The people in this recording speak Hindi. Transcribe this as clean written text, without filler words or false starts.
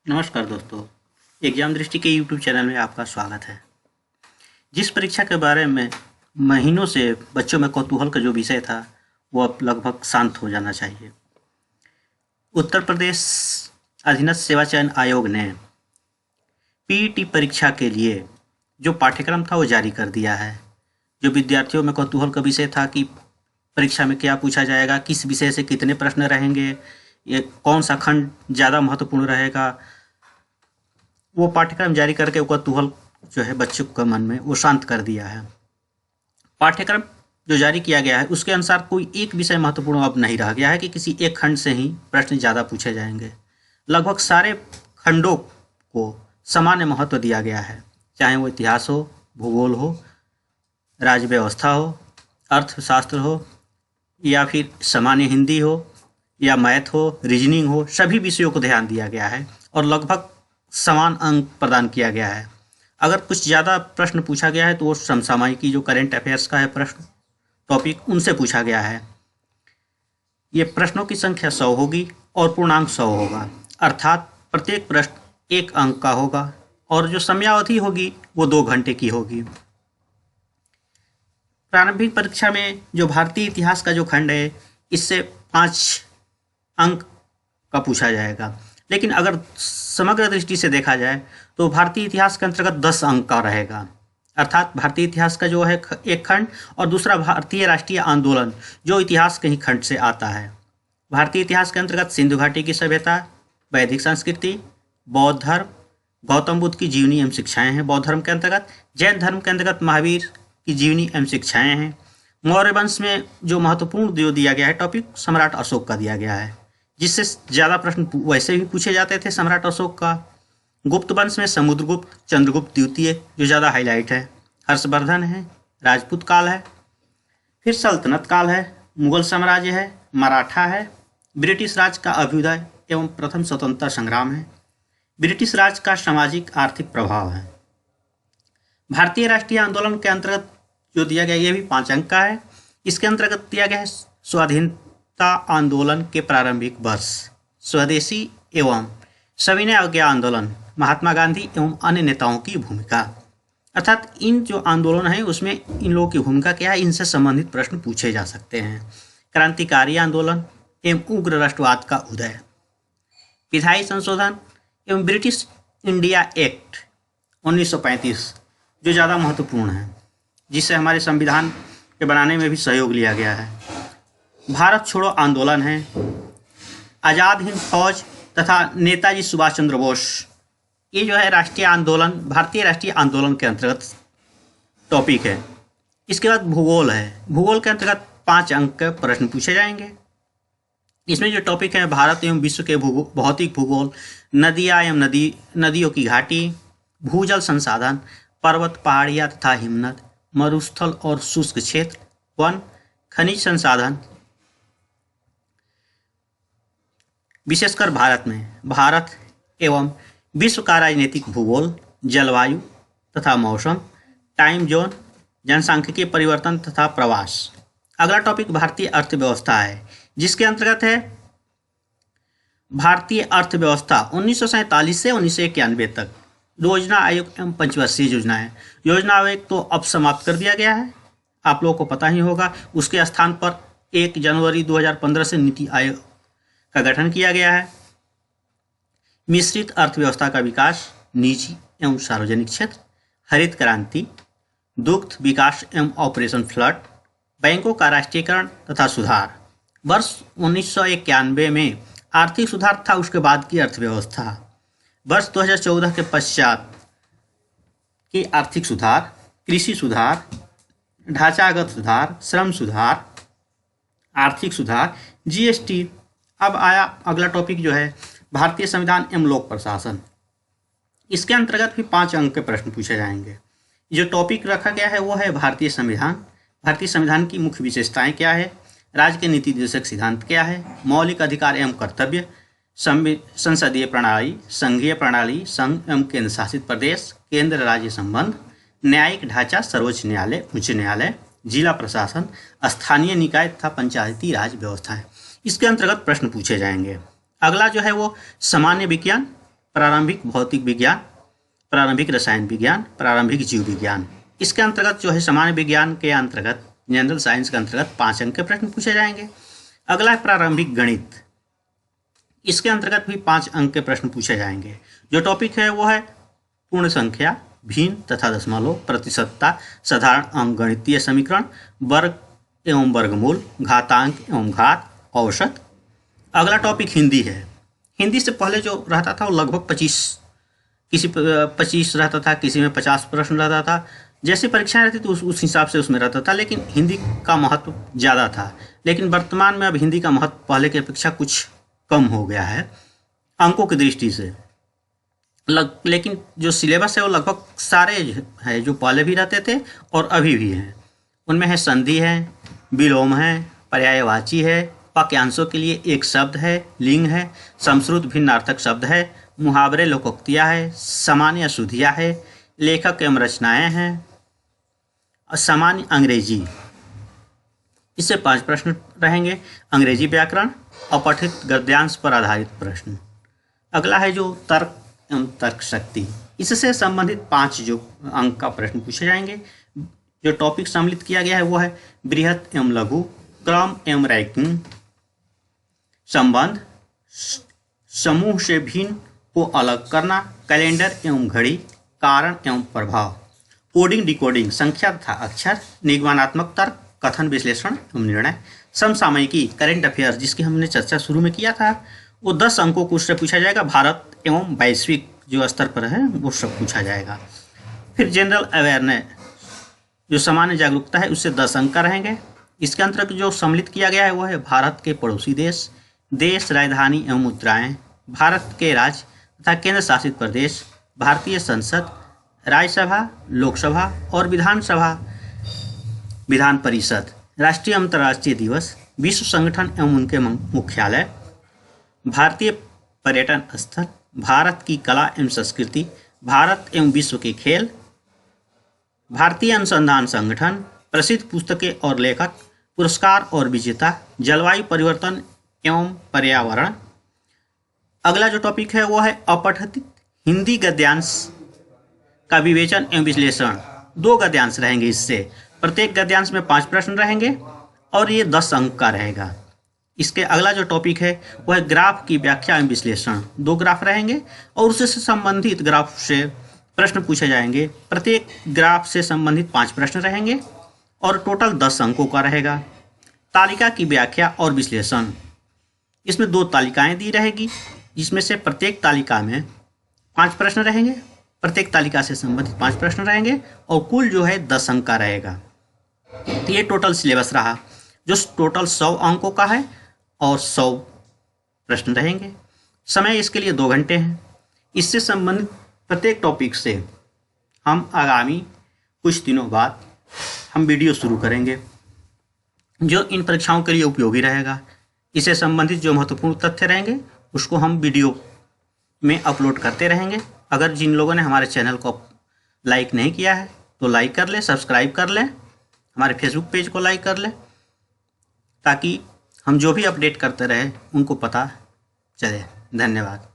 नमस्कार दोस्तों। एग्जाम दृष्टि के यूट्यूब चैनल में आपका स्वागत है। जिस परीक्षा के बारे में महीनों से बच्चों में कौतूहल का जो विषय था वो अब लगभग शांत हो जाना चाहिए। उत्तर प्रदेश अधीनस्थ सेवा चयन आयोग ने पीईटी परीक्षा के लिए जो पाठ्यक्रम था वो जारी कर दिया है। जो विद्यार्थियों में कौतूहल का विषय था कि परीक्षा में क्या पूछा जाएगा, किस विषय से कितने प्रश्न रहेंगे, ये कौन सा खंड ज़्यादा महत्वपूर्ण रहेगा, वो पाठ्यक्रम जारी करके कौतूहल जो है बच्चों के मन में वो शांत कर दिया है। पाठ्यक्रम जो जारी किया गया है उसके अनुसार कोई एक विषय महत्वपूर्ण अब नहीं रह गया है कि किसी एक खंड से ही प्रश्न ज़्यादा पूछे जाएंगे। लगभग सारे खंडों को सामान्य महत्व दिया गया है, चाहे वो इतिहास हो, भूगोल हो, राज्य व्यवस्था हो, अर्थशास्त्र हो, या फिर सामान्य हिंदी हो, या मैथ हो, रीजनिंग हो, सभी विषयों को ध्यान दिया गया है और लगभग समान अंक प्रदान किया गया है। अगर कुछ ज़्यादा प्रश्न पूछा गया है तो वो समसामयिकी जो करेंट अफेयर्स का है प्रश्न टॉपिक उनसे पूछा गया है। ये प्रश्नों की संख्या 100 होगी और पूर्णांक 100 होगा, अर्थात प्रत्येक प्रश्न 1 अंक का होगा और जो समयावधि होगी वो 2 घंटे की होगी। प्रारंभिक परीक्षा में जो भारतीय इतिहास का जो खंड है इससे 5 अंक का पूछा जाएगा, लेकिन अगर समग्र दृष्टि से देखा जाए तो भारतीय इतिहास के अंतर्गत 10 अंक का रहेगा। अर्थात भारतीय इतिहास का जो है एक खंड और दूसरा भारतीय राष्ट्रीय आंदोलन जो इतिहास के ही खंड से आता है। भारतीय इतिहास के अंतर्गत सिंधु घाटी की सभ्यता, वैदिक संस्कृति, बौद्ध धर्म, गौतम बुद्ध की जीवनी एवं शिक्षाएं हैं बौद्ध धर्म के अंतर्गत, जैन धर्म के अंतर्गत महावीर की जीवनी एवं शिक्षाएं हैं। मौर्य वंश में जो महत्वपूर्ण जो दिया गया है टॉपिक सम्राट अशोक का दिया गया है, जिससे ज़्यादा प्रश्न वैसे भी पूछे जाते थे सम्राट अशोक का। गुप्त वंश में समुद्रगुप्त, चंद्रगुप्त द्वितीय जो ज़्यादा हाईलाइट है, हर्षवर्धन है, राजपूत काल है, फिर सल्तनत काल है, मुगल साम्राज्य है, मराठा है, ब्रिटिश राज का अभ्युदय एवं प्रथम स्वतंत्रता संग्राम है, ब्रिटिश राज का सामाजिक आर्थिक प्रभाव है। भारतीय राष्ट्रीय आंदोलन के अंतर्गत जो दिया गया ये भी 5 अंक का है। इसके अंतर्गत दिया गया है स्वाधीनता आंदोलन के प्रारंभिक वर्ष, स्वदेशी एवं सविनय अवज्ञा आंदोलन, महात्मा गांधी एवं अन्य नेताओं की भूमिका। अर्थात इन जो आंदोलन है उसमें इन लोगों की भूमिका क्या है, इनसे संबंधित प्रश्न पूछे जा सकते हैं। क्रांतिकारी आंदोलन एवं उग्र राष्ट्रवाद का उदय, विधायी संशोधन एवं ब्रिटिश इंडिया एक्ट 1935 जो ज़्यादा महत्वपूर्ण है, जिससे हमारे संविधान के बनाने में भी सहयोग लिया गया है। भारत छोड़ो आंदोलन है, आज़ाद हिंद फौज तथा नेताजी सुभाष चंद्र बोस, ये जो है राष्ट्रीय आंदोलन, भारतीय राष्ट्रीय आंदोलन के अंतर्गत टॉपिक है। इसके बाद भूगोल है, भूगोल के अंतर्गत 5 अंक के प्रश्न पूछे जाएंगे। इसमें जो टॉपिक है भारत एवं विश्व के भौतिक भूगोल, नदियाँ एवं नदियों की घाटी, भूजल संसाधन, पर्वत पहाड़ियाँ तथा हिमनद, मरुस्थल और शुष्क क्षेत्र, वन, खनिज संसाधन, विशेषकर भारत में भारत एवं विश्व का राजनीतिक भूगोल, जलवायु तथा मौसम, टाइम जोन, जनसांख्यिकीय परिवर्तन तथा प्रवास। अगला टॉपिक भारतीय अर्थव्यवस्था है, जिसके अंतर्गत है भारतीय अर्थव्यवस्था 1947 से 1991 तक, योजना आयोग एवं पंचवर्षीय योजनाएं। योजना आयोग तो अब समाप्त कर दिया गया है, आप लोगों को पता ही होगा। उसके स्थान पर 1 जनवरी 2015 से नीति आयोग का गठन किया गया है। मिश्रित अर्थव्यवस्था का विकास, निजी एवं सार्वजनिक क्षेत्र, हरित क्रांति, दुग्ध विकास एवं ऑपरेशन फ्लड, बैंकों का राष्ट्रीयकरण तथा सुधार। वर्ष 1991 में आर्थिक सुधार था, उसके बाद की अर्थव्यवस्था। वर्ष 2014 के पश्चात की आर्थिक सुधार, कृषि सुधार, ढांचागत सुधार, श्रम सुधार, आर्थिक सुधार, जीएसटी। अब आया अगला टॉपिक जो है भारतीय संविधान एवं लोक प्रशासन। इसके अंतर्गत भी 5 अंक के प्रश्न पूछे जाएंगे। जो टॉपिक रखा गया है वो है भारतीय संविधान। भारतीय संविधान की मुख्य विशेषताएं क्या है, राज्य के नीति निर्देशक सिद्धांत क्या है, मौलिक अधिकार एवं कर्तव्य, संसदीय प्रणाली, संघीय प्रणाली, संघ एवं केंद्र शासित प्रदेश, केंद्र राज्य संबंध, न्यायिक ढांचा, सर्वोच्च न्यायालय, उच्च न्यायालय, जिला प्रशासन, स्थानीय निकाय तथा पंचायती राज व्यवस्थाएं। इसके अंतर्गत प्रश्न पूछे जाएंगे। अगला जो है वो सामान्य विज्ञान, प्रारंभिक भौतिक विज्ञान, प्रारंभिक रसायन विज्ञान, प्रारंभिक जीव विज्ञान। इसके अंतर्गत जो है सामान्य विज्ञान के अंतर्गत, जनरल साइंस के अंतर्गत 5 अंक के प्रश्न पूछे जाएंगे। अगला है प्रारंभिक गणित। इसके अंतर्गत भी 5 अंक के प्रश्न पूछे जाएंगे। जो टॉपिक है वो है पूर्ण संख्या, भिन्न तथा दशमलव, प्रतिशतता, साधारण अंक गणितीय समीकरण, वर्ग एवं वर्गमूल, घातांक एवं घात, औसत। अगला टॉपिक हिंदी है। हिंदी से पहले जो रहता था वो लगभग 25 रहता था, किसी में 50 प्रश्न रहता था। जैसे परीक्षाएं रहती तो उस हिसाब से उसमें रहता था, लेकिन हिंदी का महत्व ज़्यादा था। लेकिन वर्तमान में अब हिंदी का महत्व पहले की अपेक्षा कुछ कम हो गया है अंकों की दृष्टि से। लेकिन जो सिलेबस है वो लगभग सारे है जो पहले भी रहते थे और अभी भी हैं। उनमें है संधि है, विलोम है, पर्यायवाची है, वाक्यांशों के लिए एक शब्द है, लिंग है, समश्रुत भिन्नार्थक शब्द है, मुहावरे लोकोक्तियाँ है, सामान्य अशुद्धियाँ है, लेखक एवं रचनाएँ हैं, और सामान्य अंग्रेजी। इससे 5 प्रश्न रहेंगे। अंग्रेजी व्याकरण, अपठित गद्यांश पर आधारित प्रश्न। अगला है जो तर्क एवं तर्क शक्ति। इससे संबंधित 5 जो अंक का प्रश्न पूछे जाएंगे। जो टॉपिक सम्मिलित किया गया है वो है बृहत एवं लघु, क्रम एवं रैंकिंग, संबंध, समूह से भिन्न को अलग करना, कैलेंडर एवं घड़ी, कारण एवं प्रभाव, कोडिंग डिकोडिंग, संख्या तथा अक्षर, निगमनात्मक तर्क, कथन विश्लेषण एवं निर्णय, समसामयिकी, करंट अफेयर जिसकी हमने चर्चा शुरू में किया था वो 10 अंकों को उससे पूछा जाएगा। भारत एवं वैश्विक जो स्तर पर है वो सब पूछा जाएगा। फिर जनरल अवेयरनेस जो सामान्य जागरूकता है उससे 10 अंक का रहेंगे। इसके अंतर्गत जो सम्मिलित किया गया है वो है भारत के पड़ोसी देश, देश, राजधानी एवं मुद्राएं, भारत के राज्य तथा केंद्र शासित प्रदेश, भारतीय संसद, राज्यसभा, लोकसभा और विधान परिषद, राष्ट्रीय अंतर्राष्ट्रीय दिवस, विश्व संगठन एवं उनके मुख्यालय, भारतीय पर्यटन स्थल, भारत की कला एवं संस्कृति, भारत एवं विश्व के खेल, भारतीय अनुसंधान संगठन, प्रसिद्ध पुस्तकें और लेखक, पुरस्कार और विजेता, जलवायु परिवर्तन एवं पर्यावरण। अगला जो टॉपिक है वो है अपठित हिंदी गद्यांश का विवेचन एवं विश्लेषण। 2 गद्यांश रहेंगे इससे। प्रत्येक गद्यांश में 5 प्रश्न रहेंगे और ये 10 अंक का रहेगा। इसके अगला जो टॉपिक है वो है ग्राफ की व्याख्या एवं विश्लेषण। 2 ग्राफ रहेंगे और उससे संबंधित ग्राफ से प्रश्न पूछे जाएंगे। प्रत्येक ग्राफ से संबंधित 5 प्रश्न रहेंगे और टोटल 10 अंकों का रहेगा। तालिका की व्याख्या और विश्लेषण, इसमें 2 तालिकाएं दी रहेगी जिसमें से प्रत्येक तालिका में 5 प्रश्न रहेंगे। प्रत्येक तालिका से संबंधित 5 प्रश्न रहेंगे और कुल जो है 10 अंक का रहेगा। तो ये टोटल सिलेबस रहा जो टोटल 100 अंकों का है और 100 प्रश्न रहेंगे। समय इसके लिए 2 घंटे हैं। इससे संबंधित प्रत्येक टॉपिक से हम आगामी कुछ दिनों बाद हम वीडियो शुरू करेंगे जो इन परीक्षाओं के लिए उपयोगी रहेगा। इससे संबंधित जो महत्वपूर्ण तथ्य रहेंगे उसको हम वीडियो में अपलोड करते रहेंगे। अगर जिन लोगों ने हमारे चैनल को लाइक नहीं किया है तो लाइक कर लें, सब्सक्राइब कर लें, हमारे फेसबुक पेज को लाइक कर लें ताकि हम जो भी अपडेट करते रहे उनको पता चले। धन्यवाद।